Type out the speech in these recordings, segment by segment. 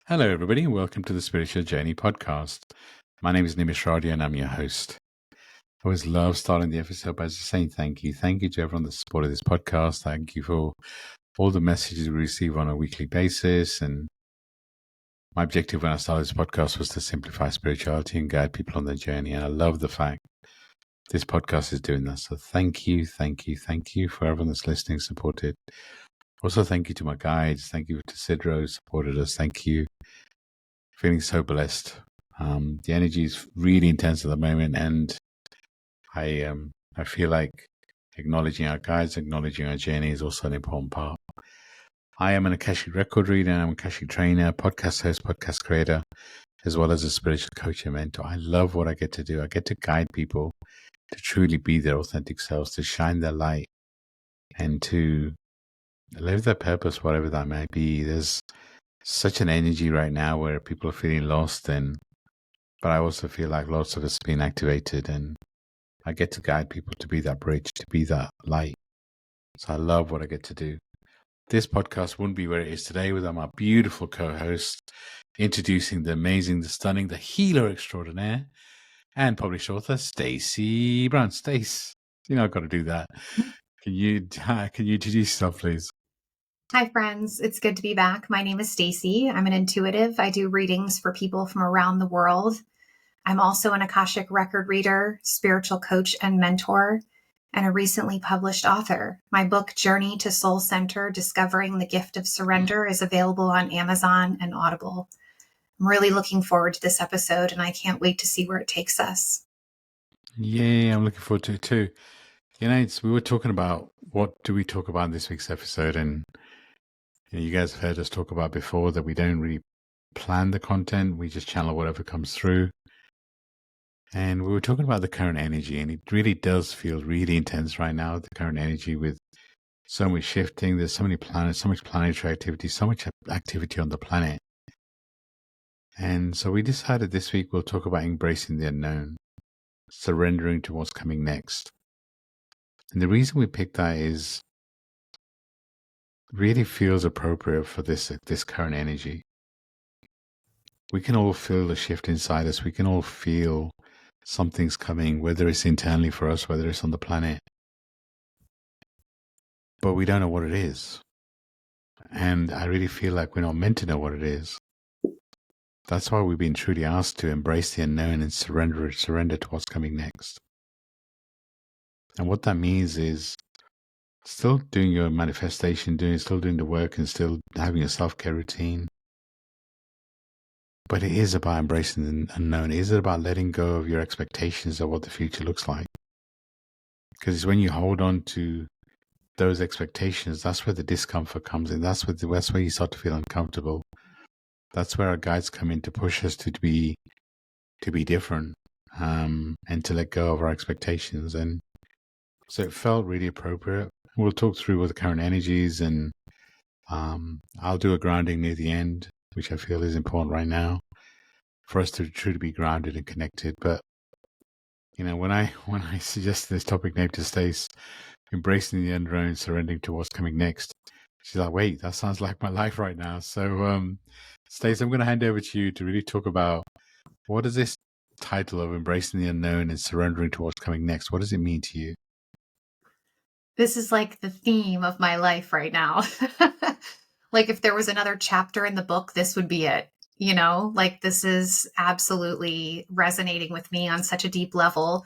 Hello, everybody, and welcome to the Spiritual Journey podcast. My name is Nimesh, Radia, and I'm your host. I always love starting the episode by just saying thank you. Thank you to everyone that supported this podcast. Thank you for all the messages we receive on a weekly basis. And my objective when I started this podcast was to simplify spirituality and guide people on their journey. And I love the fact this podcast is doing that. So thank you for everyone that's listening, supported. Also, thank you to my guides. Thank you to Sidro, who supported us. Thank you. Feeling so blessed. The energy is really intense at the moment, and I feel like acknowledging our guides, acknowledging our journey is also an important part. I am an Akashic record reader, I'm an Akashic trainer, podcast host, podcast creator, as well as a spiritual coach and mentor. I love what I get to do. I get to guide people to truly be their authentic selves, to shine their light, and to live their purpose, whatever that may be. There's such an energy right now where people are feeling lost, but I also feel like lots of us being activated, and I get to guide people to be that bridge, to be that light. So I love what I get to do. This podcast wouldn't be where it is today without my beautiful co-host, introducing the amazing, the stunning, the healer extraordinaire, and published author, Stacey Brown. Stace, I've got to do that. Can you introduce yourself, please? Hi, friends. It's good to be back. My name is Stacey. I'm an intuitive. I do readings for people from around the world. I'm also an Akashic record reader, spiritual coach and mentor, and a recently published author. My book, Journey to Soul Center, Discovering the Gift of Surrender, is available on Amazon and Audible. I'm really looking forward to this episode, and I can't wait to see where it takes us. Yeah, I'm looking forward to it too. We were talking about what do we talk about in this week's episode, and you guys have heard us talk about before that we don't really plan the content. We just channel whatever comes through. And we were talking about the current energy, and it really does feel really intense right now, the current energy with so much shifting. There's so many planets, so much planetary activity, so much activity on the planet. And so we decided this week we'll talk about embracing the unknown, surrendering to what's coming next. And the reason we picked that is really feels appropriate for this current energy. We can all feel the shift inside us. We can all feel something's coming, whether it's internally for us, whether it's on the planet. But we don't know what it is. And I really feel like we're not meant to know what it is. That's why we've been truly asked to embrace the unknown and surrender to what's coming next. And what that means is still doing your manifestation, still doing the work, and still having a self-care routine. But it is about embracing the unknown. It is about letting go of your expectations of what the future looks like. Because it's when you hold on to those expectations, that's where the discomfort comes in. That's where you start to feel uncomfortable. That's where our guides come in to push us to be different, and to let go of our expectations. And so it felt really appropriate. We'll talk through what the current energies, and I'll do a grounding near the end, which I feel is important right now for us to truly be grounded and connected. But when I suggested this topic name to Stace, embracing the unknown, surrendering to what's coming next, she's like, wait, that sounds like my life right now. So Stace, I'm going to hand over to you to really talk about what does this title of embracing the unknown and surrendering to what's coming next, what does it mean to you? This is like the theme of my life right now. Like if there was another chapter in the book, this would be it. This is absolutely resonating with me on such a deep level.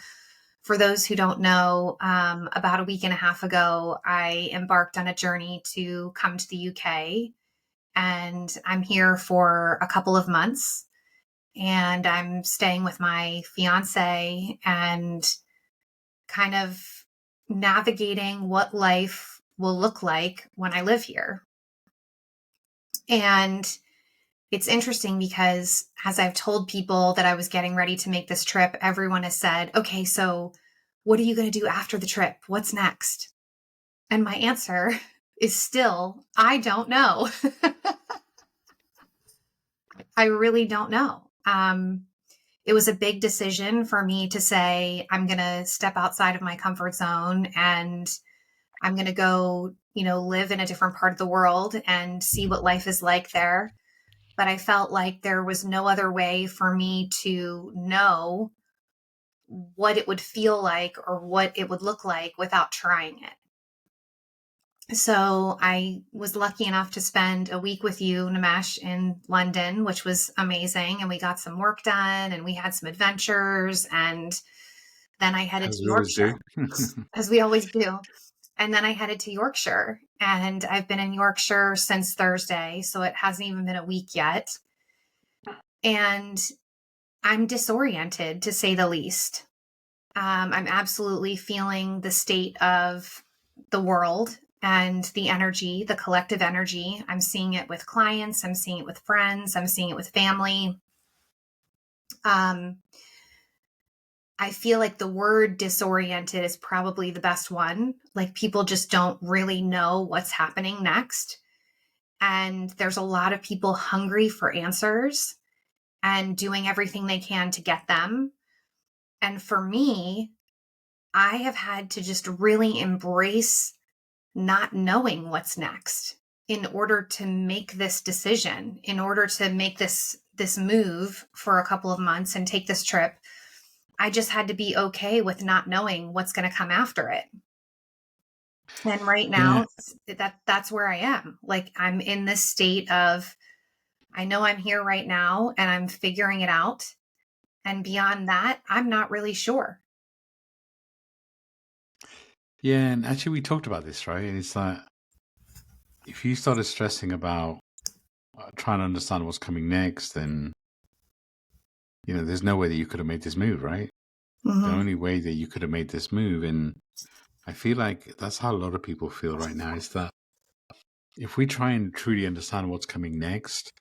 For those who don't know, about a week and a half ago, I embarked on a journey to come to the UK, and I'm here for a couple of months, and I'm staying with my fiance and kind of navigating what life will look like when I live here. And it's interesting because as I've told people that I was getting ready to make this trip, everyone has said, okay, so what are you going to do after the trip? What's next? And my answer is still, I don't know. I really don't know. It was a big decision for me to say, I'm going to step outside of my comfort zone, and I'm going to go, live in a different part of the world and see what life is like there. but I felt like there was no other way for me to know what it would feel like or what it would look like without trying it. So I was lucky enough to spend a week with you, Nimesh, in London, which was amazing. And we got some work done and we had some adventures. And then I headed As to we always do. Yorkshire, as we always do. And then I headed to Yorkshire, and I've been in Yorkshire since Thursday. So it hasn't even been a week yet. And I'm disoriented, to say the least. I'm absolutely feeling the state of the world and the energy, the collective energy. I'm seeing it with clients. I'm seeing it with friends. I'm seeing it with family. I feel like the word disoriented is probably the best one. Like people just don't really know what's happening next. And there's a lot of people hungry for answers and doing everything they can to get them. And for me, I have had to just really embrace not knowing what's next in order to make this decision, in order to make this move for a couple of months and take this trip. I just had to be okay with not knowing what's going to come after it. And right Yeah. now that's where I am. Like I'm in this state of, I know I'm here right now and I'm figuring it out. And beyond that, I'm not really sure. Yeah. And actually, we talked about this, right? And it's like, if you started stressing about trying to understand what's coming next, then, there's no way that you could have made this move, right? The Mm-hmm. only way that you could have made this move. And I feel like that's how a lot of people feel right now, is that if we try and truly understand what's coming next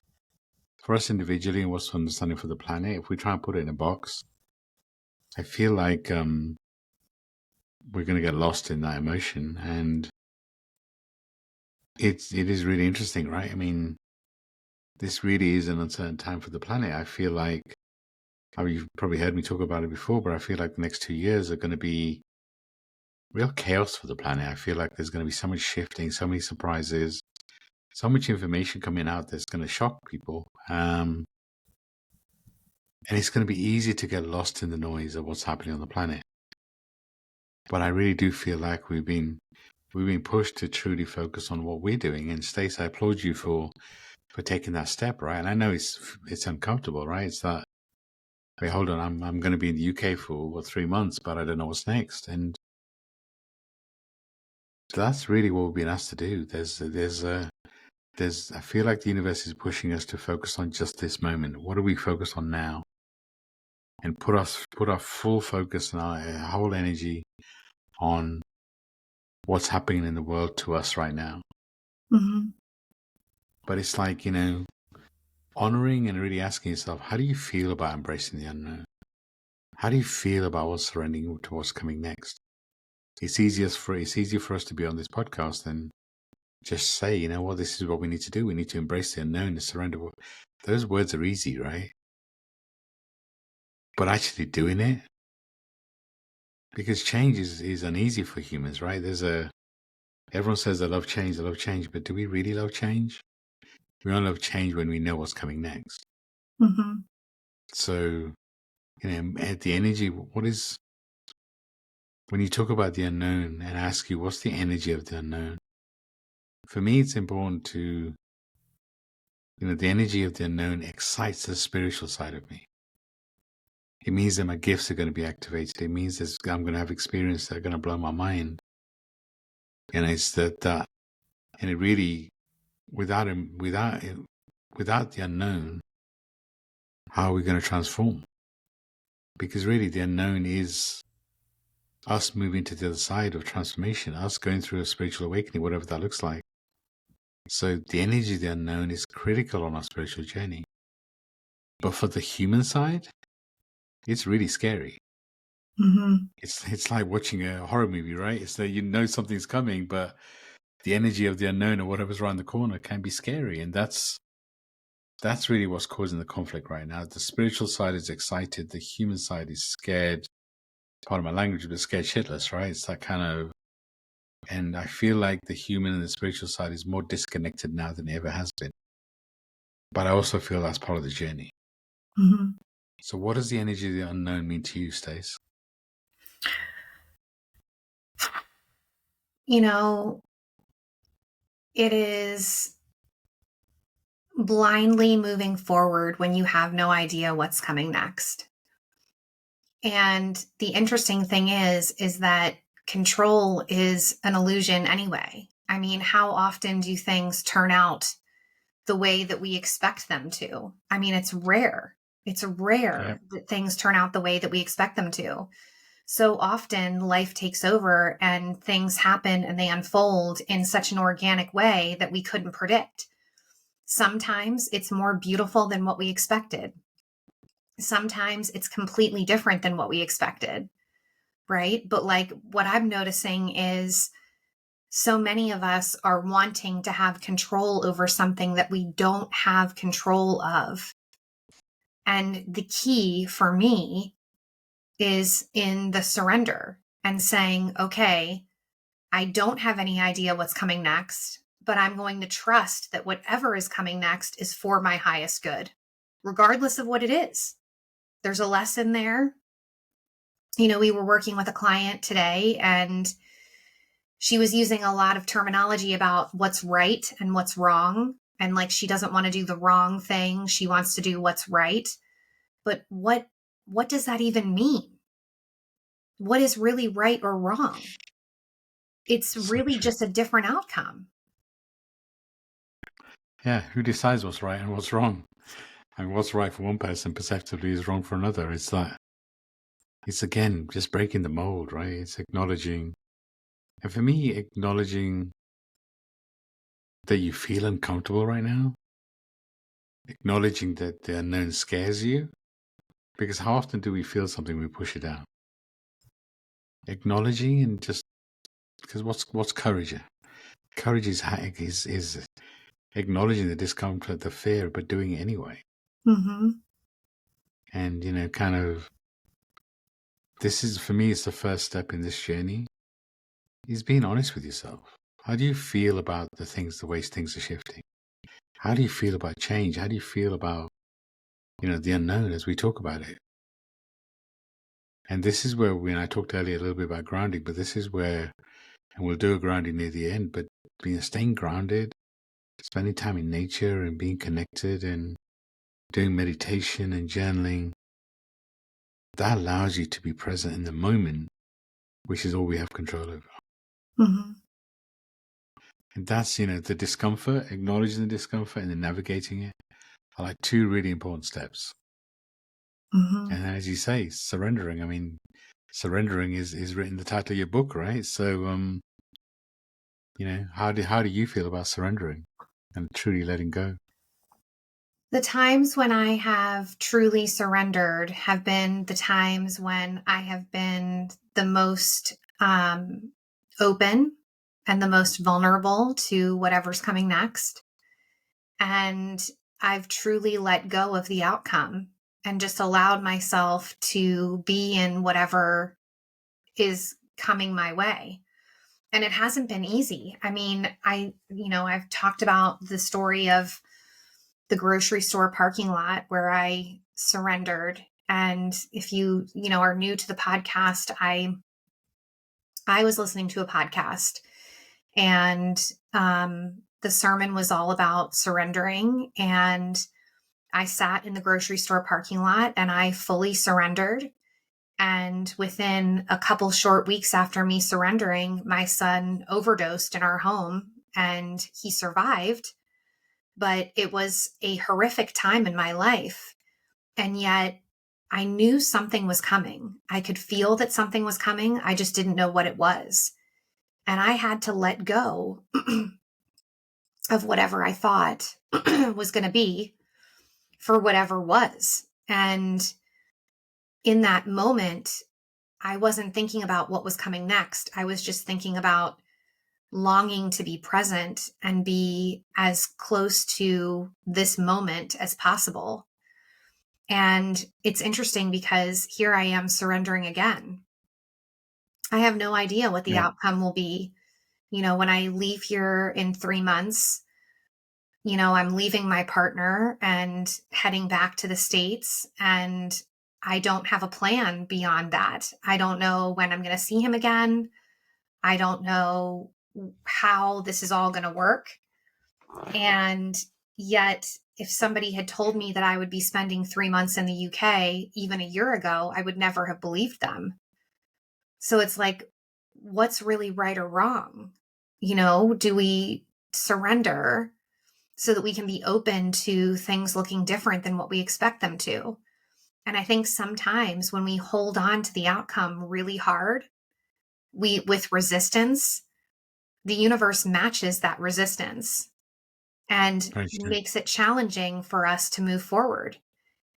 for us individually and what's understanding for the planet, if we try and put it in a box, I feel like we're going to get lost in that emotion. And it is really interesting, right? I mean, this really is an uncertain time for the planet. I feel like, you've probably heard me talk about it before, but I feel like the next 2 years are going to be real chaos for the planet. I feel like there's going to be so much shifting, so many surprises, so much information coming out that's going to shock people. And it's going to be easy to get lost in the noise of what's happening on the planet. But I really do feel like we've been pushed to truly focus on what we're doing. And Stacey, I applaud you for taking that step, right? And I know it's uncomfortable, right? It's that, wait, hold on, I'm going to be in the UK for 3 months, but I don't know what's next. And that's really what we've been asked to do. I feel like the universe is pushing us to focus on just this moment. What are we focused on now? And put our full focus and our whole energy on what's happening in the world to us right now. Mm-hmm. But it's like, honoring and really asking yourself, how do you feel about embracing the unknown? How do you feel about surrendering to what's coming next? It's easier for us to be on this podcast than just say, this is what we need to do. We need to embrace the unknown and surrender. Those words are easy, right? But actually doing it, because change is uneasy for humans, right? Everyone says they love change, but do we really love change? We only love change when we know what's coming next. Mm-hmm. So, at the energy, when you talk about the unknown and ask you, what's the energy of the unknown? For me, it's important to, the energy of the unknown excites the spiritual side of me. It means that my gifts are going to be activated. It means that I'm going to have experiences that are going to blow my mind. And it's that, and it really, without the unknown, how are we going to transform? Because really, the unknown is us moving to the other side of transformation, us going through a spiritual awakening, whatever that looks like. So the energy of the unknown is critical on our spiritual journey. But for the human side, it's really scary. Mm-hmm. It's like watching a horror movie, right? It's that something's coming, but the energy of the unknown or whatever's around the corner can be scary. And that's really what's causing the conflict right now. The spiritual side is excited. The human side is scared. Part of my language, but scared shitless, right? It's that kind of, and I feel like the human and the spiritual side is more disconnected now than it ever has been. but I also feel that's part of the journey. Mm-hmm. So what does the energy of the unknown mean to you, Stace? You know, it is blindly moving forward when you have no idea what's coming next. And the interesting thing is that control is an illusion anyway. I mean, how often do things turn out the way that we expect them to? I mean, it's rare. It's rare that things turn out the way that we expect them to. So often life takes over and things happen and they unfold in such an organic way that we couldn't predict. Sometimes it's more beautiful than what we expected. Sometimes it's completely different than what we expected, right? But like what I'm noticing is so many of us are wanting to have control over something that we don't have control of. And the key for me is in the surrender and saying, okay, I don't have any idea what's coming next, but I'm going to trust that whatever is coming next is for my highest good, regardless of what it is. There's a lesson there. You know, we were working with a client today and she was using a lot of terminology about what's right and what's wrong. And like, she doesn't want to do the wrong thing. She wants to do what's right. But what does that even mean? What is really right or wrong? It's really just a different outcome. Yeah, who decides what's right and what's wrong? And what's right for one person perceptively is wrong for another. It's that, it's again, just breaking the mold, right? It's acknowledging, and for me, acknowledging that you feel uncomfortable right now, acknowledging that the unknown scares you, because how often do we feel something, we push it down? Acknowledging and just, because what's courage? Courage is acknowledging the discomfort, the fear, but doing it anyway. Mm-hmm. And, you know, kind of, this is, for me, it's the first step in this journey, is being honest with yourself. How do you feel about the way things are shifting? How do you feel about change? How do you feel about, you know, the unknown as we talk about it? And this is where, when I talked earlier a little bit about grounding, but this is where, and we'll do a grounding near the end, but staying grounded, spending time in nature and being connected and doing meditation and journaling, that allows you to be present in the moment, which is all we have control over. Mm-hmm. And that's, you know, the discomfort, acknowledging the discomfort and then navigating it are like two really important steps. Mm-hmm. And as you say, surrendering. I mean, surrendering is written the title of your book, right? So, you know, how do you feel about surrendering and truly letting go? The times when I have truly surrendered have been the times when I have been the most open and the most vulnerable to whatever's coming next. And I've truly let go of the outcome and just allowed myself to be in whatever is coming my way. And it hasn't been easy. I mean, I've talked about the story of the grocery store parking lot where I surrendered. And if you are new to the podcast, I was listening to a podcast and the sermon was all about surrendering. And I sat in the grocery store parking lot and I fully surrendered. And within a couple short weeks after me surrendering, my son overdosed in our home and he survived. But it was a horrific time in my life. And yet I knew something was coming. I could feel that something was coming. I just didn't know what it was. And I had to let go of whatever I thought was going to be for whatever was. And in that moment, I wasn't thinking about what was coming next. I was just thinking about longing to be present and be as close to this moment as possible. And it's interesting because here I am surrendering again. I have no idea what the Yeah. outcome will be. You know, when I leave here in 3 months, I'm leaving my partner and heading back to the States, and I don't have a plan beyond that. I don't know when I'm going to see him again. I don't know how this is all going to work. And yet, if somebody had told me that I would be spending 3 months in the UK even a year ago, I would never have believed them. So it's like, what's really right or wrong? Do we surrender so that we can be open to things looking different than what we expect them to? And I think sometimes when we hold on to the outcome really hard, with resistance, the universe matches that resistance and Very true. makes it challenging for us to move forward.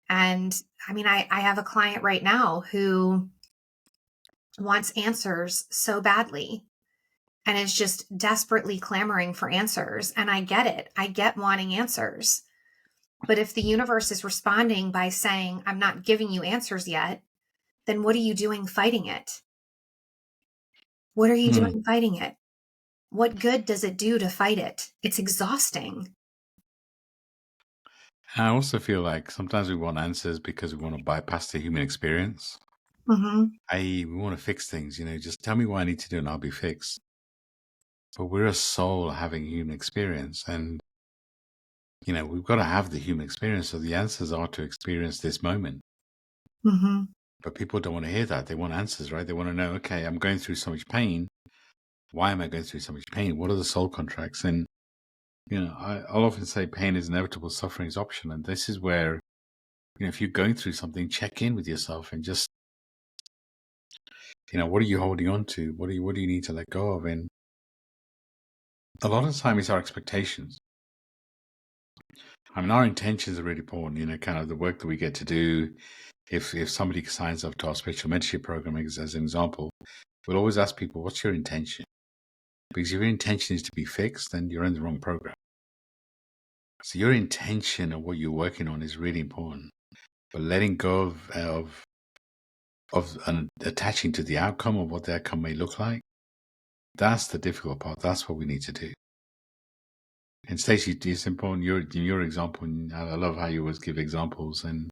And I mean, I have a client right now who wants answers so badly and is just desperately clamoring for answers. And I get it. I get wanting answers. But if the universe is responding by saying, I'm not giving you answers yet, then what are you doing fighting it? What are you Hmm. doing fighting it? What good does it do to fight it? It's exhausting. I also feel like sometimes we want answers because we want to bypass the human experience. Hmm. I.e., we want to fix things, just tell me what I need to do and I'll be fixed. But we're a soul having human experience. And, we've got to have the human experience. So the answers are to experience this moment. Hmm. But people don't want to hear that. They want answers, right? They want to know, okay, I'm going through so much pain. Why am I going through so much pain? What are the soul contracts? And, I'll often say pain is inevitable, suffering is optional. And this is where, if you're going through something, check in with yourself and just, what are you holding on to? What do you need to let go of? And a lot of the time it's our expectations. I mean, our intentions are really important, kind of the work that we get to do. If somebody signs up to our spiritual mentorship program, as an example, we'll always ask people, what's your intention? Because if your intention is to be fixed, then you're in the wrong program. So your intention of what you're working on is really important. But letting go of attaching to the outcome of what the outcome may look like, that's the difficult part. That's what we need to do. And Stacey, it's important. Your example, and I love how you always give examples, and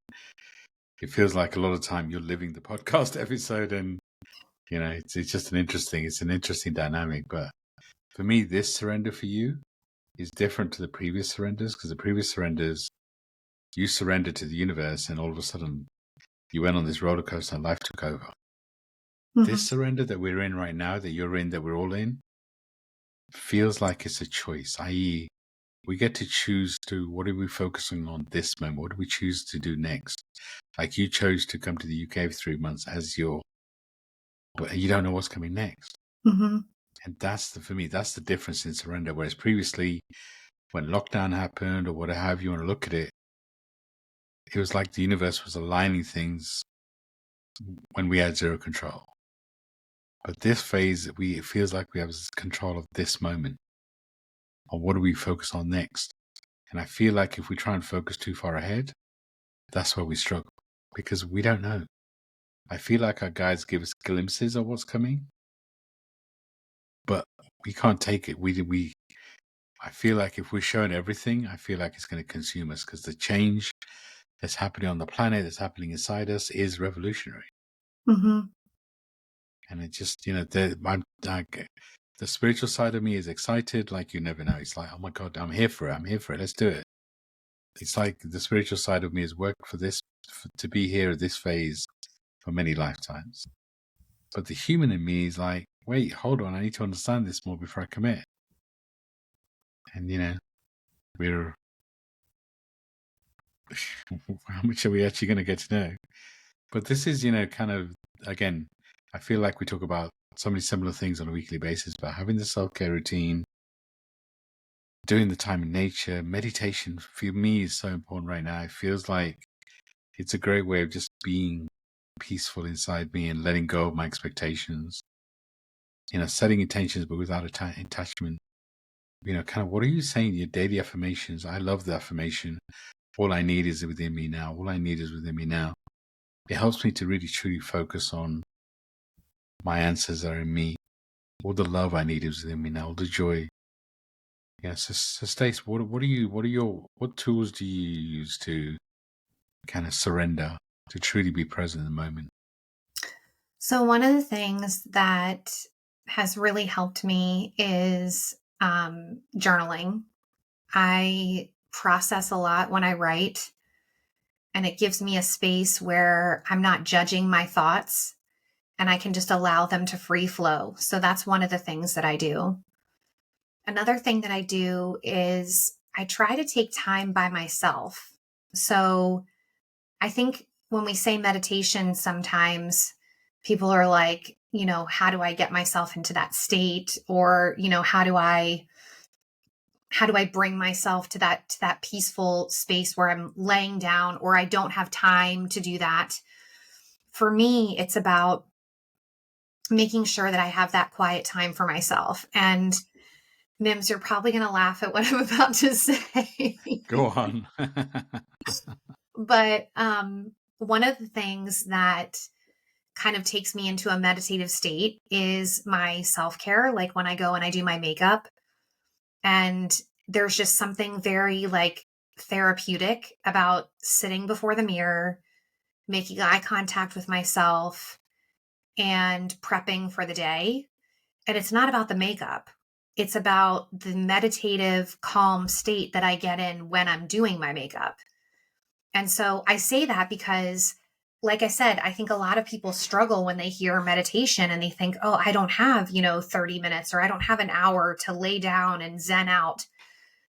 it feels like a lot of time you're living the podcast episode, and it's just it's an interesting dynamic. But for me, this surrender for you is different to the previous surrenders, because the previous surrenders, you surrendered to the universe, and all of a sudden you went on this roller coaster and life took over. This Hmm. surrender that we're in right now, that you're in, that we're all in, feels like it's a choice, i.e., we get to choose to, what are we focusing on this moment? What do we choose to do next? Like you chose to come to the UK for 3 months but you don't know what's coming next. Hmm. And for me, that's the difference in surrender. Whereas previously, when lockdown happened or whatever you want to look at it, it was like the universe was aligning things when we had zero control. But this phase, it feels like we have control of this moment. Or what do we focus on next? And I feel like if we try and focus too far ahead, that's where we struggle because we don't know. I feel like our guides give us glimpses of what's coming, but we can't take it. I feel like if we're shown everything, I feel like it's going to consume us because the change that's happening on the planet, that's happening inside us, is revolutionary. Hmm. And it just, the spiritual side of me is excited like you never know. It's like, oh my God, I'm here for it. I'm here for it. Let's do it. It's like the spiritual side of me has worked to be here at this phase for many lifetimes. But the human in me is like, wait, hold on, I need to understand this more before I commit. And we're how much are we actually going to get to know? But this is, kind of, again, I feel like we talk about so many similar things on a weekly basis, but having the self-care routine, doing the time in nature, meditation for me is so important right now. It feels like it's a great way of just being peaceful inside me and letting go of my expectations, setting intentions, but without attachment. Kind of what are you saying? Your daily affirmations. I love the affirmation. All I need is within me now. All I need is within me now. It helps me to really truly focus on my answers that are in me. All the love I need is within me now. All the joy. Yeah. So Stace, what tools do you use to kind of surrender, to truly be present in the moment? So, one of the things that has really helped me is journaling. I process a lot when I write, and it gives me a space where I'm not judging my thoughts and I can just allow them to free flow. So, that's one of the things that I do. Another thing that I do is I try to take time by myself. So, I think when we say meditation, sometimes people are like, how do I get myself into that state? Or, how do I bring myself to that peaceful space where I'm laying down or I don't have time to do that? For me, it's about making sure that I have that quiet time for myself. And Mims, you're probably going to laugh at what I'm about to say. Go on. But one of the things that kind of takes me into a meditative state is my self-care, like when I go and I do my makeup. And there's just something very like therapeutic about sitting before the mirror, making eye contact with myself and prepping for the day. And it's not about the makeup. It's about the meditative, calm state that I get in when I'm doing my makeup. And so I say that because, like I said, I think a lot of people struggle when they hear meditation and they think, oh, I don't have, 30 minutes or I don't have an hour to lay down and zen out.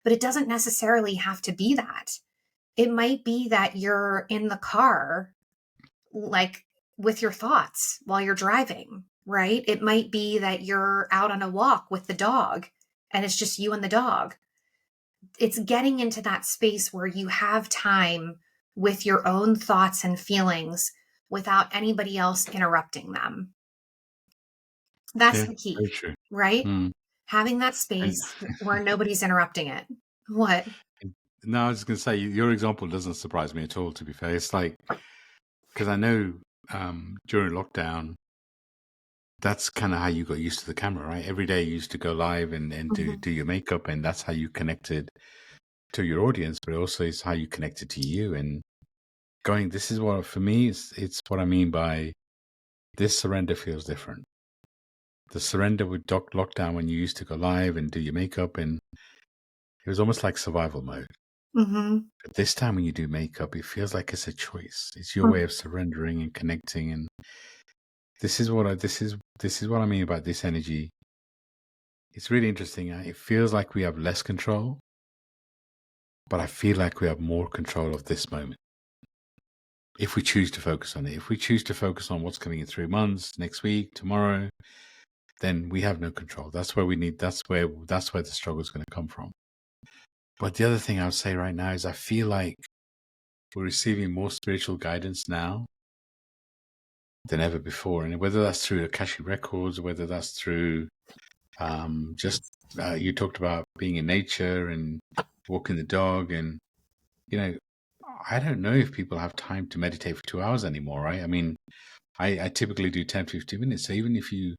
But it doesn't necessarily have to be that. It might be that you're in the car, like with your thoughts while you're driving, right? It might be that you're out on a walk with the dog and it's just you and the dog. It's getting into that space where you have time with your own thoughts and feelings without anybody else interrupting them. That's Yeah, the very key, true. right? Mm. Having that And space where nobody's interrupting it. What? no, I was just going to say, your example doesn't surprise me at all, to be fair. It's like, because I know during lockdown, that's kind of how you got used to the camera, right? Every day you used to go live and Mhm. do your makeup, and that's how you connected to your audience, but also it's how you connected to you. And going, this is what, for me, it's what I mean by this surrender feels different. The surrender with lockdown, when you used to go live and do your makeup, and it was almost like survival mode. Mhm. But this time when you do makeup, it feels like it's a choice. It's your way of surrendering and connecting. And this is what I mean about this energy. It's really interesting. It feels like we have less control, but I feel like we have more control of this moment. If we choose to focus on it, if we choose to focus on what's coming in 3 months, next week, tomorrow, then we have no control. That's where we need. That's where the struggle is going to come from. But the other thing I would say right now is I feel like we're receiving more spiritual guidance now than ever before, and whether that's through Akashic records, whether that's through just you talked about being in nature and walking the dog, and you know, I don't know if people have time to meditate for 2 hours anymore, right? I mean, I typically do 10, 15 minutes. So even if you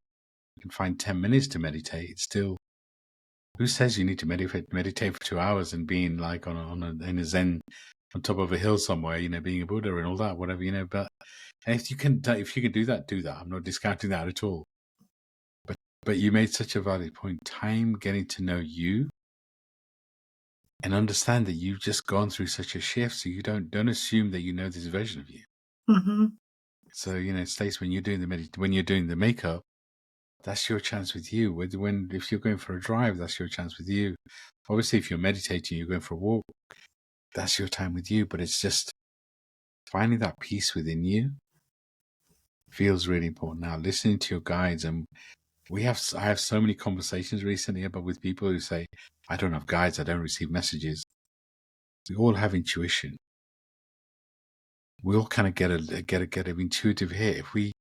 can find 10 minutes to meditate, it's still, who says you need to meditate for 2 hours and being like in a Zen on top of a hill somewhere, being a Buddha and all that, whatever, but if you can do that, do that. I'm not discounting that at all. But you made such a valid point. Time getting to know you and understand that you've just gone through such a shift, so you don't assume that you know this version of you. Mhm. So Stace, when you're doing the makeup, that's your chance with you. If you're going for a drive, that's your chance with you. Obviously, if you're meditating, you're going for a walk, that's your time with you. But it's just finding that peace within you feels really important. Now, listening to your guides, and I have so many conversations recently about with people who say, I don't have guides, I don't receive messages. We all have intuition. We all kind of get an intuitive hit. If we're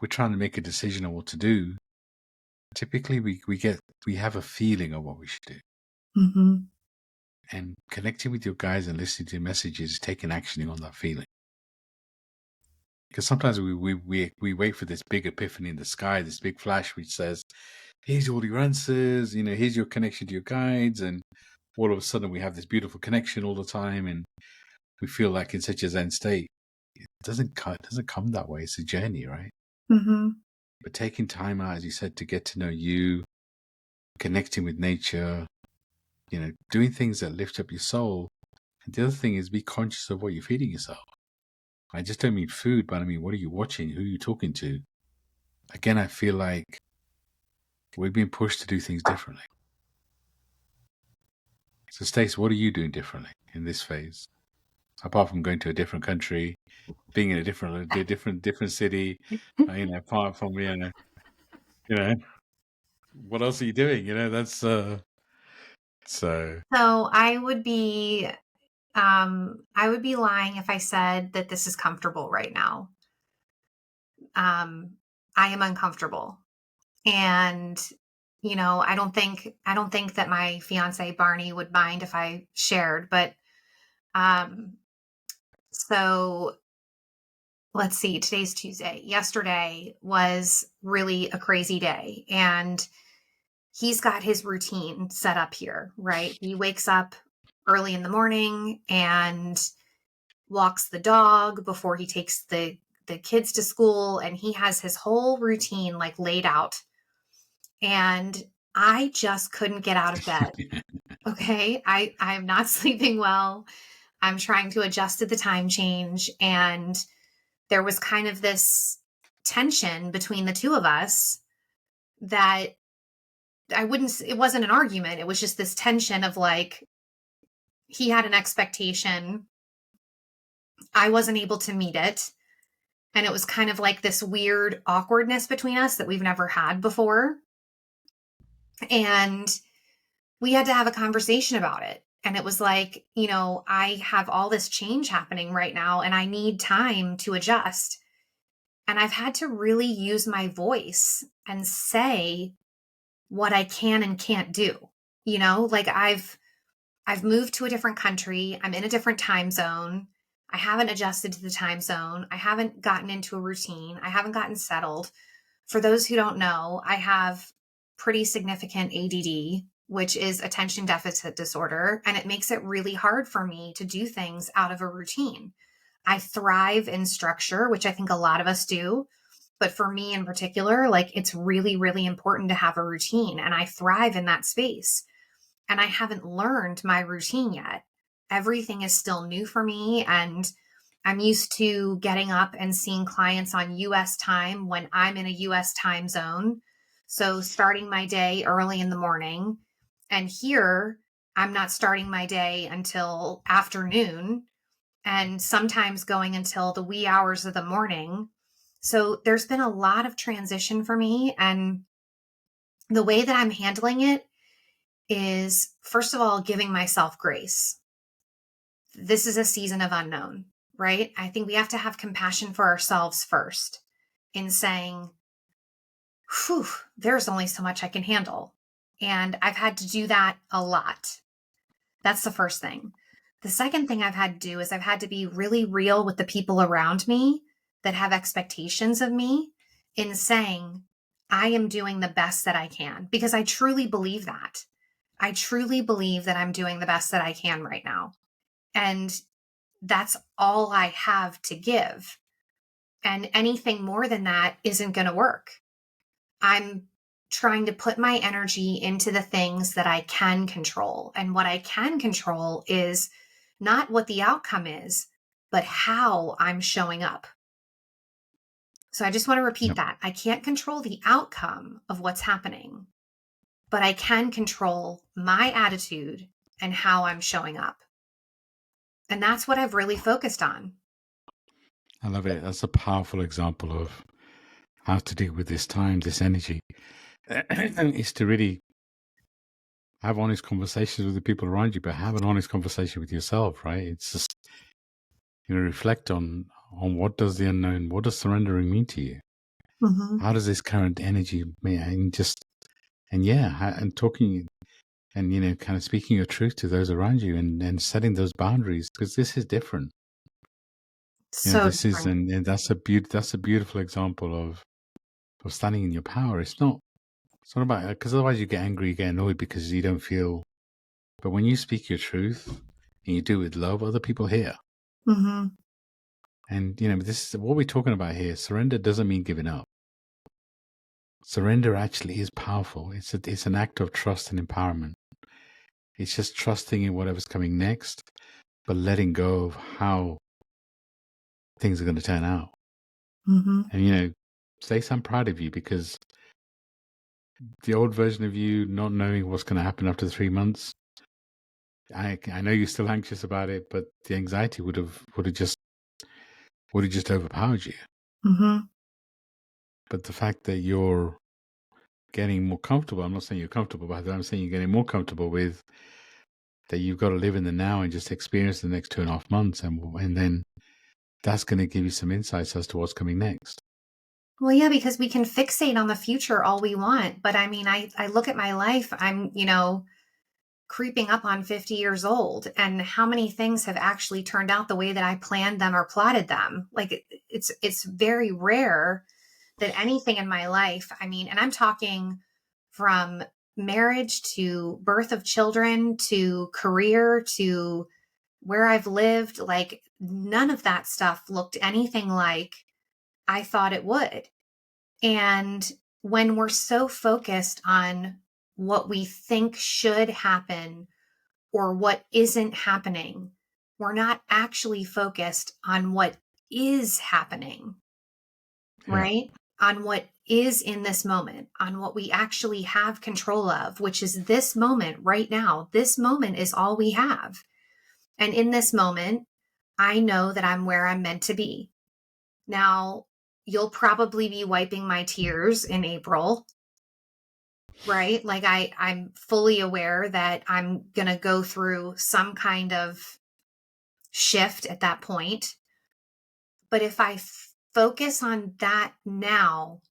trying to make a decision on what to do, typically we have a feeling of what we should do. Mhm. And connecting with your guides and listening to your messages is taking action on that feeling. Because sometimes we wait for this big epiphany in the sky, this big flash which says, here's all your answers, here's your connection to your guides, and all of a sudden we have this beautiful connection all the time, and we feel like in such a zen state. It doesn't come that way. It's a journey, right? Mm-hmm. But taking time out, as you said, to get to know you, connecting with nature, doing things that lift up your soul. And the other thing is be conscious of what you're feeding yourself. I just don't mean food, but I mean, what are you watching? Who are you talking to? Again, I feel like we've been pushed to do things differently. So, Stacey, what are you doing differently in this phase? Apart from going to a different country, being in a different city, apart from what else are you doing? That's so. So I would be lying if I said that this is comfortable right now. I am uncomfortable. And I don't think that my fiance Barney would mind if I shared, but um so let's see, today's Tuesday. Yesterday was really a crazy day, and he's got his routine set up here, right? He wakes up early in the morning and walks the dog before he takes the kids to school, and he has his whole routine like laid out. And I just couldn't get out of bed. Okay. I'm not sleeping well. I'm trying to adjust to the time change. And there was kind of this tension between the two of us that it wasn't an argument. It was just this tension of like, he had an expectation. I wasn't able to meet it. And it was kind of like this weird awkwardness between us that we've never had before. And we had to have a conversation about it. And it was like, I have all this change happening right now and I need time to adjust. And I've had to really use my voice and say what I can and can't do. Like I've moved to a different country. I'm in a different time zone. I haven't adjusted to the time zone. I haven't gotten into a routine. I haven't gotten settled. For those who don't know, I have pretty significant ADD, which is attention deficit disorder, and it makes it really hard for me to do things out of a routine. I thrive in structure, which I think a lot of us do. But for me in particular, like it's really, really important to have a routine, and I thrive in that space. And I haven't learned my routine yet. Everything is still new for me. And I'm used to getting up and seeing clients on US time when I'm in a US time zone. So starting my day early in the morning. And here, I'm not starting my day until afternoon and sometimes going until the wee hours of the morning. So there's been a lot of transition for me. And the way that I'm handling it is, first of all, giving myself grace. This is a season of unknown, right? I think we have to have compassion for ourselves first in saying, whew, there's only so much I can handle. And I've had to do that a lot. That's the first thing. The second thing I've had to do is I've had to be really real with the people around me that have expectations of me in saying, I am doing the best that I can, because I truly believe that. I truly believe that I'm doing the best that I can right now. And that's all I have to give. And anything more than that isn't going to work. I'm trying to put my energy into the things that I can control. And what I can control is not what the outcome is, but how I'm showing up. So I just want to repeat Yep. that. I can't control the outcome of what's happening, but I can control my attitude and how I'm showing up. And that's what I've really focused on. I love it. That's a powerful example of how to deal with this time, this energy. Is to really have honest conversations with the people around you, but have an honest conversation with yourself, right? It's just, reflect on what does the unknown, what does surrendering mean to you? Mm-hmm. How does this current energy, and talking and, kind of speaking your truth to those around you and setting those boundaries, because this is different. So This is, different. and that's a beautiful example of standing in your power. It's not It's not about, because otherwise you get angry, you get annoyed because you don't feel. But when you speak your truth and you do it with love, other people hear. Mm-hmm. And this is what we're talking about here. Surrender doesn't mean giving up. Surrender actually is powerful. It's an act of trust and empowerment. It's just trusting in whatever's coming next, but letting go of how things are going to turn out. Mm-hmm. And Stacey, I'm proud of you, because the old version of you not knowing what's going to happen after 3 months, I know you're still anxious about it, but the anxiety would have just overpowered you. Mm-hmm. But the fact that you're getting more comfortable, I'm not saying you're comfortable, but I'm saying you're getting more comfortable with that you've got to live in the now and just experience the next 2.5 months, and then that's going to give you some insights as to what's coming next. Well, yeah, because we can fixate on the future all we want. But I mean, I look at my life, I'm, creeping up on 50 years old, and how many things have actually turned out the way that I planned them or plotted them. Like it's very rare that anything in my life, I mean, and I'm talking from marriage to birth of children to career to where I've lived, like none of that stuff looked anything like I thought it would. And when we're so focused on what we think should happen or what isn't happening, we're not actually focused on what is happening, Yeah. right? On what is in this moment, on what we actually have control of, which is this moment right now. This moment is all we have. And in this moment, I know that I'm where I'm meant to be. Now, you'll probably be wiping my tears in April, right? Like I'm fully aware that I'm going to go through some kind of shift at that point. But if I focus on that now,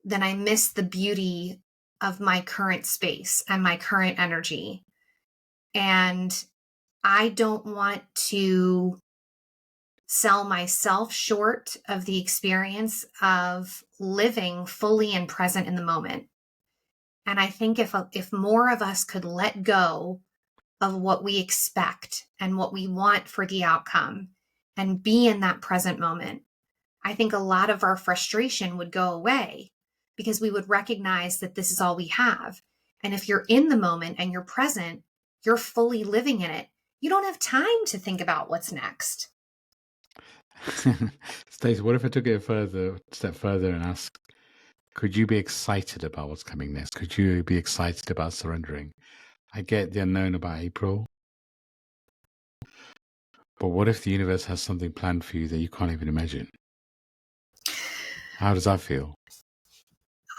then I miss the beauty of my current space and my current energy. And I don't want to sell myself short of the experience of living fully and present in the moment. And I think if more of us could let go of what we expect and what we want for the outcome and be in that present moment, I think a lot of our frustration would go away because we would recognize that this is all we have. And if you're in the moment and you're present, you're fully living in it. You don't have time to think about what's next. Stacey, what if I took it a step further and asked, could you be excited about what's coming next? Could you be excited about surrendering? I get the unknown about April, but what if the universe has something planned for you that you can't even imagine? How does that feel?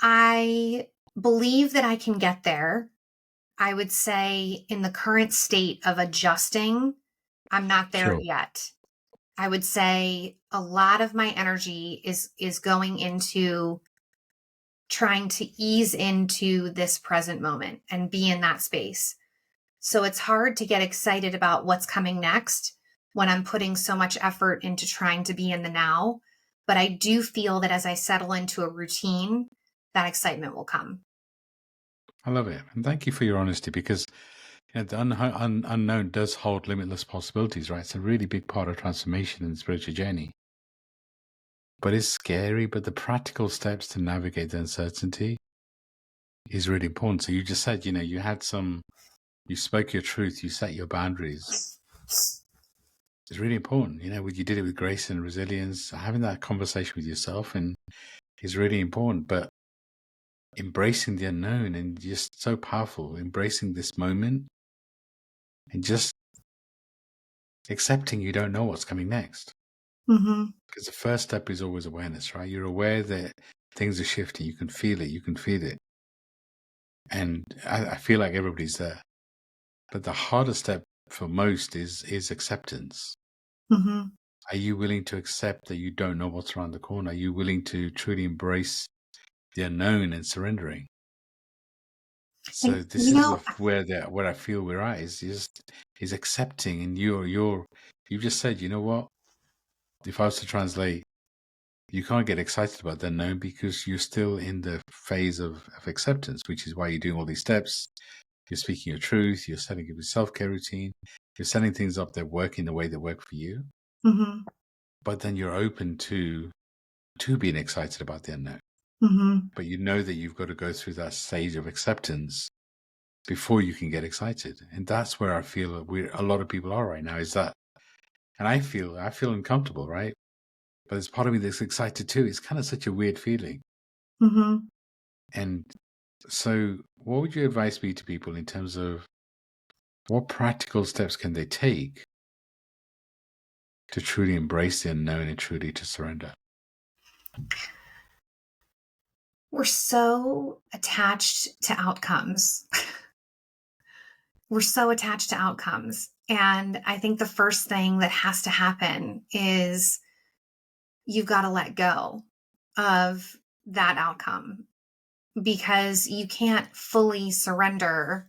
I believe that I can get there. I would say in the current state of adjusting, I'm not there Sure. yet. I would say a lot of my energy is going into trying to ease into this present moment and be in that space. So it's hard to get excited about what's coming next when I'm putting so much effort into trying to be in the now. But I do feel that as I settle into a routine, that excitement will come. I love it. And thank you for your honesty, because the unknown does hold limitless possibilities, right? It's a really big part of transformation and spiritual journey. But it's scary, but the practical steps to navigate the uncertainty is really important. So you just said, you spoke your truth, you set your boundaries. It's really important. You did it with grace and resilience. Having that conversation with yourself and is really important. But embracing the unknown and just so powerful, embracing this moment and just accepting you don't know what's coming next. Mm-hmm. Because the first step is always awareness, right? You're aware that things are shifting. You can feel it. You can feel it. And I feel like everybody's there. But the hardest step for most is acceptance. Mm-hmm. Are you willing to accept that you don't know what's around the corner? Are you willing to truly embrace the unknown and surrendering? So And this is where I feel we're at is accepting. And you just said, you know what? If I was to translate you can't get excited about the unknown because you're still in the phase of acceptance, which is why you're doing all these steps. You're speaking your truth. You're setting up a self-care routine. You're setting things up that work in the way that work for you. Mm-hmm. But then you're open to being excited about the unknown. Mm-hmm. But you know that you've got to go through that stage of acceptance before you can get excited. And that's where I feel a lot of people are right now, is that, and I feel uncomfortable, right? But there's part of me that's excited too. It's kind of such a weird feeling. Mm-hmm. And so what would your advice be to people in terms of what practical steps can they take to truly embrace the unknown and truly to surrender? We're so attached to outcomes. We're so attached to outcomes. And I think the first thing that has to happen is you've got to let go of that outcome, because you can't fully surrender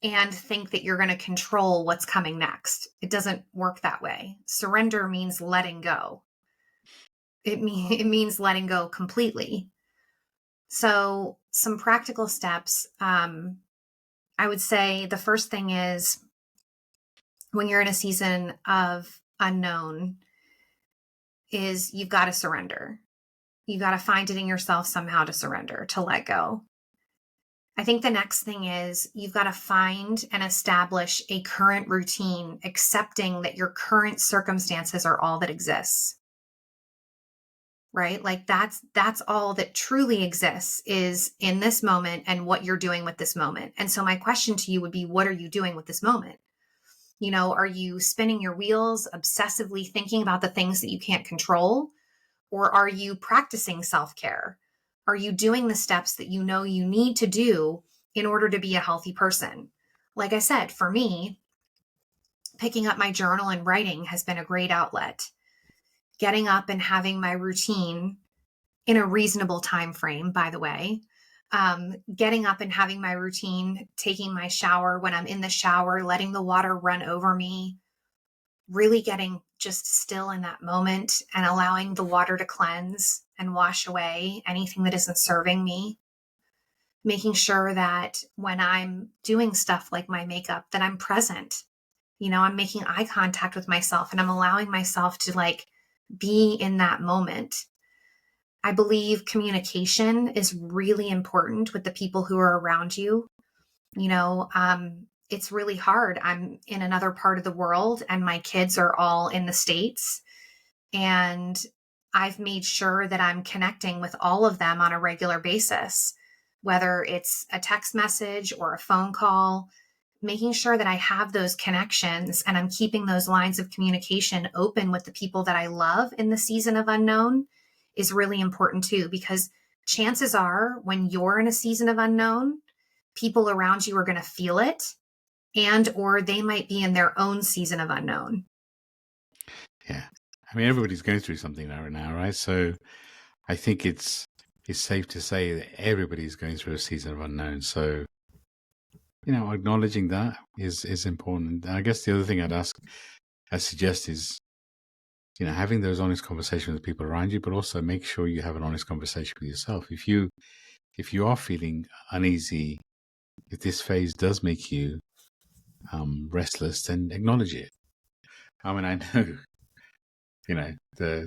and think that you're going to control what's coming next. It doesn't work that way. Surrender means letting go. It means letting go completely. So, some practical steps. I would say the first thing is, when you're in a season of unknown, is you've got to surrender. You've got to find it in yourself somehow to surrender, to let go. I think the next thing is you've got to find and establish a current routine, accepting that your current circumstances are all that exists. Right? Like that's all that truly exists, is in this moment and what you're doing with this moment. And so my question to you would be, what are you doing with this moment? You know, are you spinning your wheels, obsessively thinking about the things that you can't control? Or are you practicing self-care? Are you doing the steps that you know you need to do in order to be a healthy person? Like I said, for me, picking up my journal and writing has been a great outlet. Getting up and having my routine in a reasonable time frame, by the way. Getting up and having my routine, taking my shower, when I'm in the shower, letting the water run over me, really getting just still in that moment and allowing the water to cleanse and wash away anything that isn't serving me. Making sure that when I'm doing stuff like my makeup, that I'm present. You know, I'm making eye contact with myself and I'm allowing myself to like be in that moment. I believe communication is really important with the people who are around you. You know, it's really hard. I'm in another part of the world and my kids are all in the States. And I've made sure that I'm connecting with all of them on a regular basis, whether it's a text message or a phone call, making sure that I have those connections and I'm keeping those lines of communication open with the people that I love in the season of unknown is really important too, because chances are when you're in a season of unknown, people around you are going to feel it, and or they might be in their own season of unknown. Yeah. I mean, everybody's going through something right now, right? So I think it's safe to say that everybody's going through a season of unknown. So, you know, acknowledging that is important. And I guess the other thing I suggest is, you know, having those honest conversations with people around you, but also make sure you have an honest conversation with yourself. If you are feeling uneasy, if this phase does make you restless, then acknowledge it. I mean, I know, you know,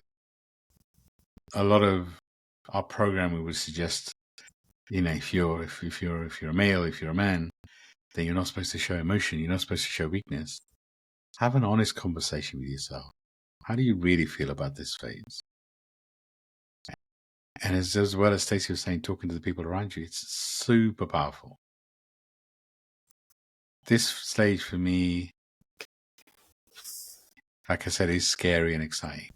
a lot of our programming would suggest, you know, if you're a male, if you're a man, then you're not supposed to show emotion. You're not supposed to show weakness. Have an honest conversation with yourself. How do you really feel about this phase? And as well as Stacey was saying, talking to the people around you, it's super powerful. This stage for me, like I said, is scary and exciting.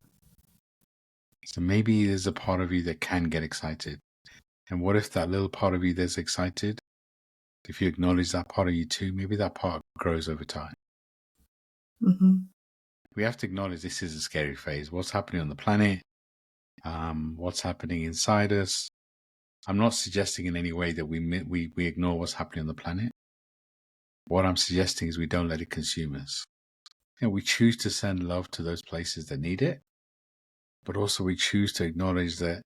So maybe there's a part of you that can get excited. And what if that little part of you that's excited, if you acknowledge that part of you too, maybe that part grows over time. Mm-hmm. We have to acknowledge this is a scary phase. What's happening on the planet? What's happening inside us? I'm not suggesting in any way that we ignore what's happening on the planet. What I'm suggesting is we don't let it consume us. You know, we choose to send love to those places that need it. but also we choose to acknowledge that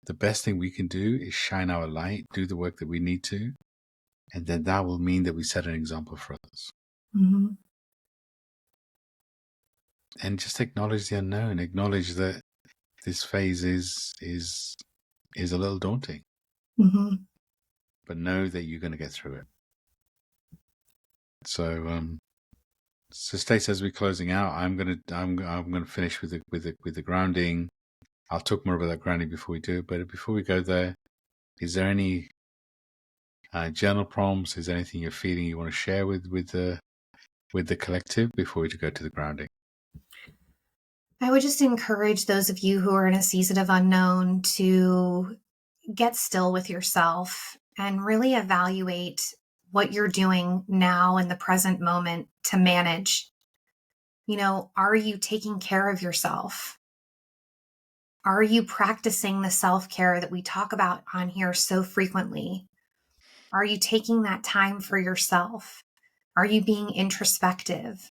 the best thing we can do is shine our light, do the work that we need to, and then that will mean that we set an example for others. Mm-hmm. And just acknowledge the unknown, acknowledge that this phase is a little daunting, Mm-hmm. but know that you're going to get through it. So, Stacey, as we're closing out, I'm gonna finish with the grounding. I'll talk more about that grounding before we do it. But before we go there, is there any journal prompts? Is there anything you're feeling you want to share with the collective before we go to the grounding? I would just encourage those of you who are in a season of unknown to get still with yourself and really evaluate what you're doing now in the present moment to manage. Are you taking care of yourself? Are you practicing the self-care that we talk about on here so frequently? Are you taking that time for yourself? Are you being introspective?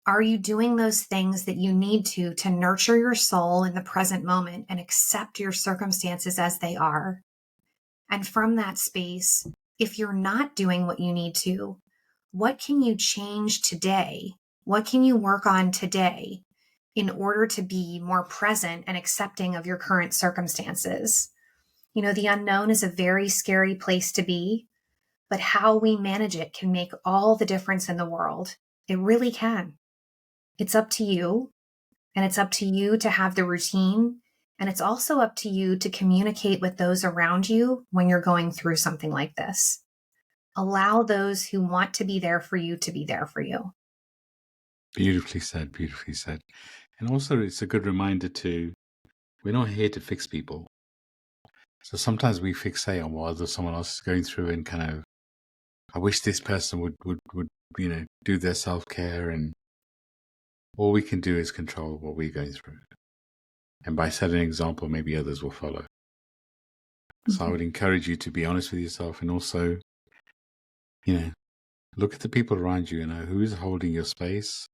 Are you doing those things that you need to nurture your soul in the present moment and accept your circumstances as they are? And from that space, if you're not doing what you need to, what can you change today? What can you work on today in order to be more present and accepting of your current circumstances? The unknown is a very scary place to be, but how we manage it can make all the difference in the world. It really can. It's up to you, and it's up to you to have the routine. And it's also up to you to communicate with those around you when you're going through something like this. Allow those who want to be there for you to be there for you. Beautifully said, beautifully said. And also, it's a good reminder we're not here to fix people. So sometimes we fixate on what someone else is going through and kind of, I wish this person would do their self-care, and all we can do is control what we're going through. And by setting an example, maybe others will follow. So I would encourage you to be honest with yourself, and also, look at the people around you, who is holding your space,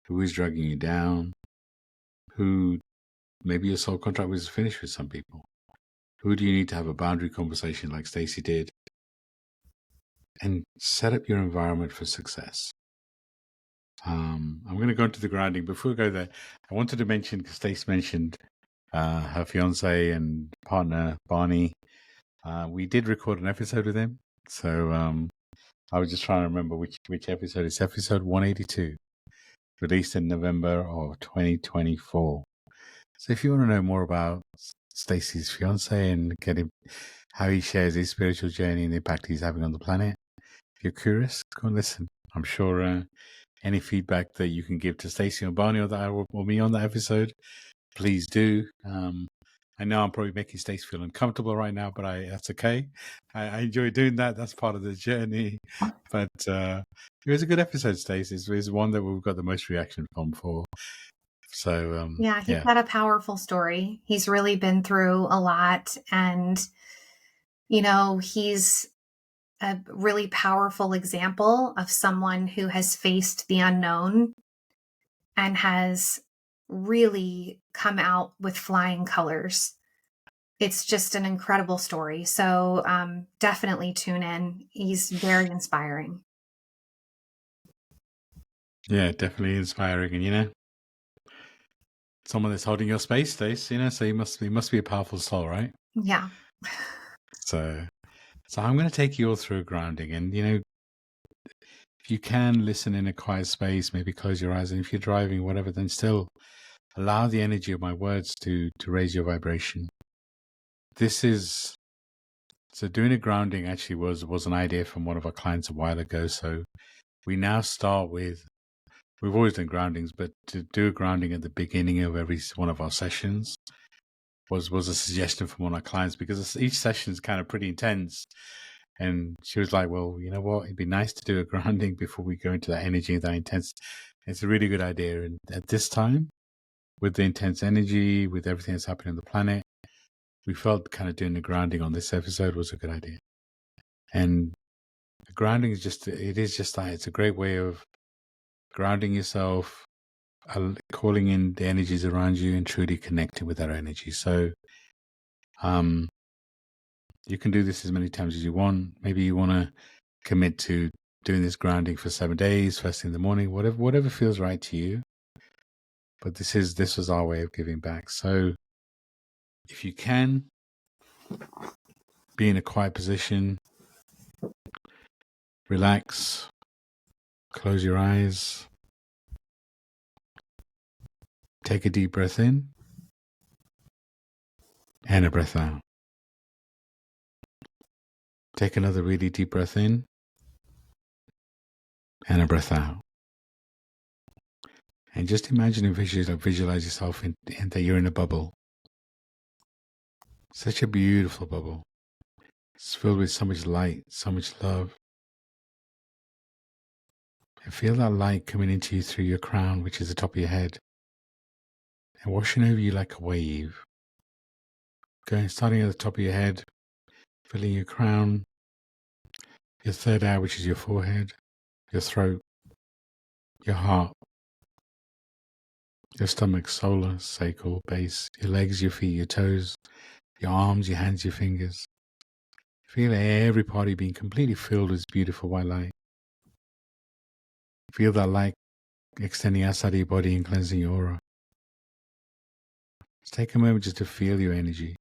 who is dragging you down, who maybe your soul contract was finished with some people. Who do you need to have a boundary conversation like Stacey did? And set up your environment for success. I'm going to go into the grounding. Before we go there, I wanted to mention, because Stacey mentioned her fiance and partner, Barney. We did record an episode with him. So I was just trying to remember which episode. It's episode 182, released in November of 2024. So if you want to know more about Stacey's fiance and how he shares his spiritual journey and the impact he's having on the planet, if you're curious, go and listen. I'm sure any feedback that you can give to Stacey or Barney or me on that episode, please do. I know I'm probably making Stacey feel uncomfortable right now, but that's okay. I enjoy doing that. That's part of the journey. But it was a good episode, Stacey. It was one that we've got the most reaction from for. So yeah, he's got a powerful story. He's really been through a lot, and he's a really powerful example of someone who has faced the unknown and has really come out with flying colors. It's just an incredible story. So definitely tune in. He's very inspiring. Yeah, definitely inspiring. And someone that's holding your space, Stace, so he must be a powerful soul, right? Yeah. So I'm going to take you all through grounding, and if you can listen in a quiet space, maybe close your eyes, and if you're driving, whatever, then still allow the energy of my words to raise your vibration. So doing a grounding actually was an idea from one of our clients a while ago. So we now start with, we've always done groundings, but to do a grounding at the beginning of every one of our sessions was a suggestion from one of our clients, because each session is kind of pretty intense. And she was like, well, you know what? It'd be nice to do a grounding before we go into that energy, that intense. It's a really good idea. And at this time, with the intense energy, with everything that's happening on the planet, we felt kind of doing the grounding on this episode was a good idea. And the grounding is it's a great way of grounding yourself, calling in the energies around you and truly connecting with that energy. So you can do this as many times as you want. Maybe you want to commit to doing this grounding for 7 days, first thing in the morning, whatever feels right to you. But this was our way of giving back. So if you can, be in a quiet position, relax, close your eyes, take a deep breath in and a breath out. Take another really deep breath in and a breath out. And just imagine and visualize yourself in that you're in a bubble. Such a beautiful bubble. It's filled with so much light, so much love. And feel that light coming into you through your crown, which is the top of your head, and washing over you like a wave. Starting at the top of your head, filling your crown, your third eye, which is your forehead, your throat, your heart, your stomach, solar, sacral, base, your legs, your feet, your toes, your arms, your hands, your fingers. Feel every part of you being completely filled with beautiful white light. Feel that light extending outside of your body and cleansing your aura. Just take a moment just to feel your energy.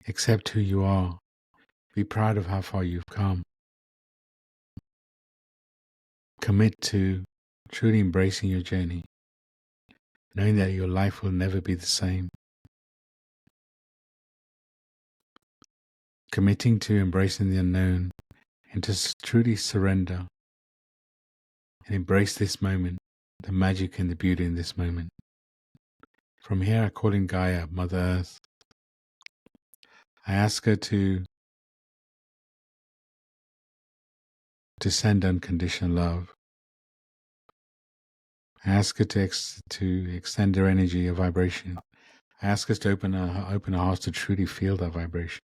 Accept who you are. Be proud of how far you've come. Commit to truly embracing your journey, knowing that your life will never be the same. Committing to embracing the unknown and to truly surrender and embrace this moment, the magic and the beauty in this moment. From here, I call in Gaia, Mother Earth. I ask her to send unconditional love. I ask her to extend her energy, her vibration. I ask us to open our hearts to truly feel that vibration.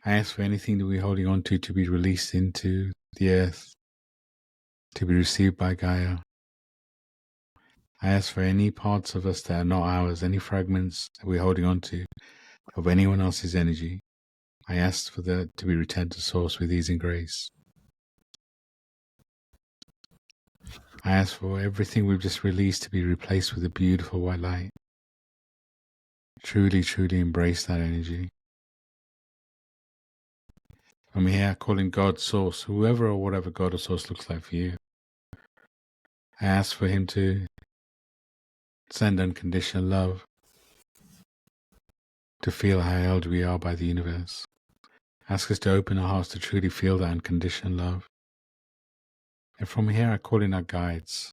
I ask for anything that we're holding on to be released into the earth, to be received by Gaia. I ask for any parts of us that are not ours, any fragments that we're holding on to of anyone else's energy. I ask for that to be returned to source with ease and grace. I ask for everything we've just released to be replaced with a beautiful white light. Truly, truly embrace that energy. From here, I call in God, Source, whoever or whatever God or Source looks like for you. I ask for Him to send unconditional love, to feel how held we are by the universe. Ask us to open our hearts to truly feel that unconditional love. And from here, I call in our guides,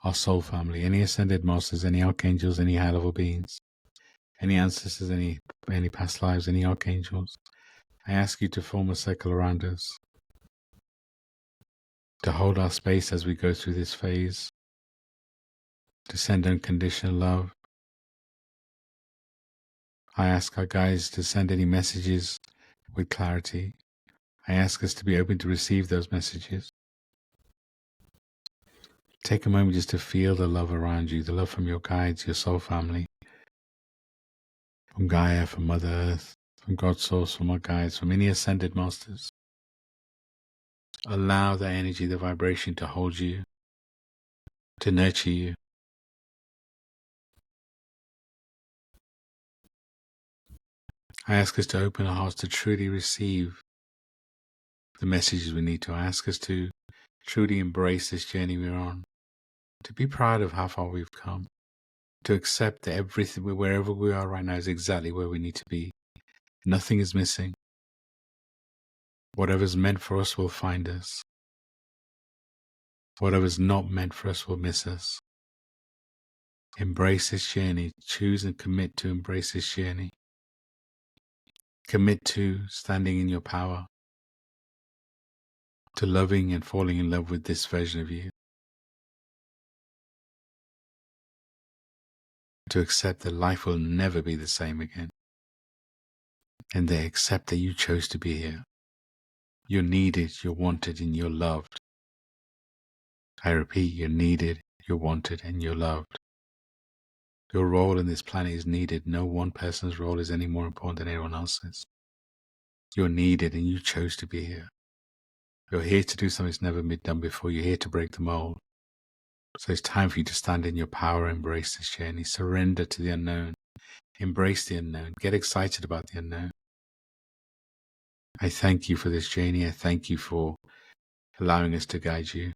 our soul family, any ascended masters, any archangels, any high-level beings, any ancestors, any past lives, any archangels. I ask you to form a circle around us, to hold our space as we go through this phase, to send unconditional love. I ask our guides to send any messages with clarity. I ask us to be open to receive those messages. Take a moment just to feel the love around you, the love from your guides, your soul family, from Gaia, from Mother Earth, from God's Source, from our guides, from any ascended masters. Allow the energy, the vibration to hold you, to nurture you. I ask us to open our hearts to truly receive the messages we need to. I ask us to truly embrace this journey we're on, to be proud of how far we've come, to accept that everything, wherever we are right now, is exactly where we need to be. Nothing is missing. Whatever's meant for us will find us. Whatever's not meant for us will miss us. Embrace this journey. Choose and commit to embrace this journey. Commit to standing in your power, to loving and falling in love with this version of you. To accept that life will never be the same again. And they accept that you chose to be here. You're needed, you're wanted, and you're loved. I repeat, you're needed, you're wanted, and you're loved. Your role in this planet is needed. No one person's role is any more important than anyone else's. You're needed and you chose to be here. You're here to do something that's never been done before. You're here to break the mold. So it's time for you to stand in your power, embrace this journey, surrender to the unknown, embrace the unknown, get excited about the unknown. I thank you for this journey. I thank you for allowing us to guide you.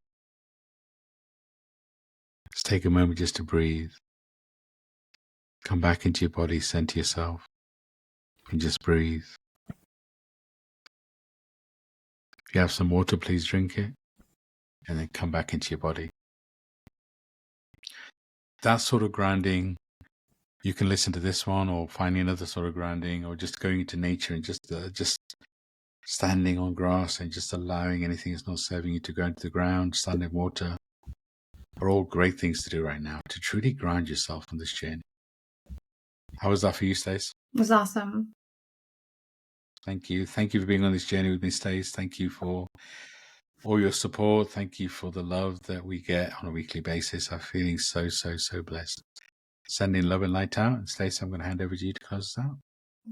Just take a moment just to breathe. Come back into your body, center yourself, and just breathe. If you have some water, please drink it, and then come back into your body. That sort of grounding, you can listen to this one or finding another sort of grounding, or just going into nature and just standing on grass and just allowing anything that's not serving you to go into the ground, stand in water, are all great things to do right now to truly ground yourself on this journey. How was that for you, Stacey? It was awesome. Thank you. Thank you for being on this journey with me, Stacey. Thank you for all your support. Thank you for the love that we get on a weekly basis. I'm feeling so blessed. Sending love and light out. And Stacey, I'm going to hand over to you to close us out.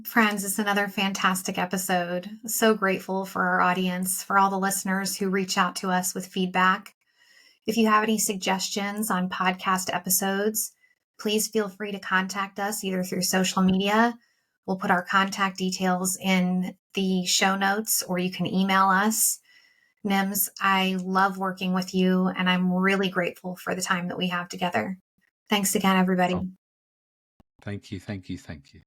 Friends, it's another fantastic episode. So grateful for our audience, for all the listeners who reach out to us with feedback. If you have any suggestions on podcast episodes, please feel free to contact us either through social media. We'll put our contact details in the show notes, or you can email us. Nims, I love working with you, and I'm really grateful for the time that we have together. Thanks again, everybody. Thank you.